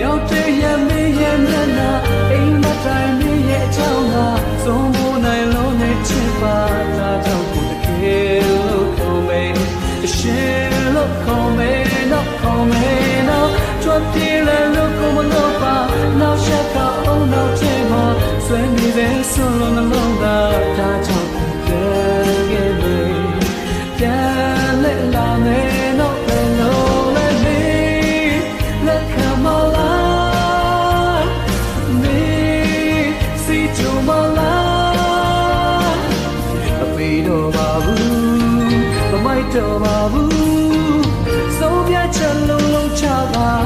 ရောက်တဲ့ရမင်းရဲ့မျက်နှာအိမ်မတိုင်းမင်းရဲ့အချောင်းသာသုံးဖို့နိုင်လုံးနဲ့ချစ်ပါဒါကြောင့်ကိုတကယ်လို့ခေါ်မယ်အရှင်လို့ခေါ်မယ်တော့ခေါ်မယ်တော့ကြွပြေးလဲလို့ကိုမလို့ပါနောက်ရှက်ကအောင်နောက်ချင်မှာဆွေးနေတဲ့ဆုံးလုံးနှလုံးသားဒါကြောင့်ပြန်ခဲ့မယ်ပြန်လဲလာမယ်တော့ဘယ်လိုလဲမေးလက်ခံမလားမေးစီချူမလားအဖေတော့ပါဘူးမမိုက်တော့ပါဘူးဆုံးဖြတ်ချက်လုံးလုံးချပါ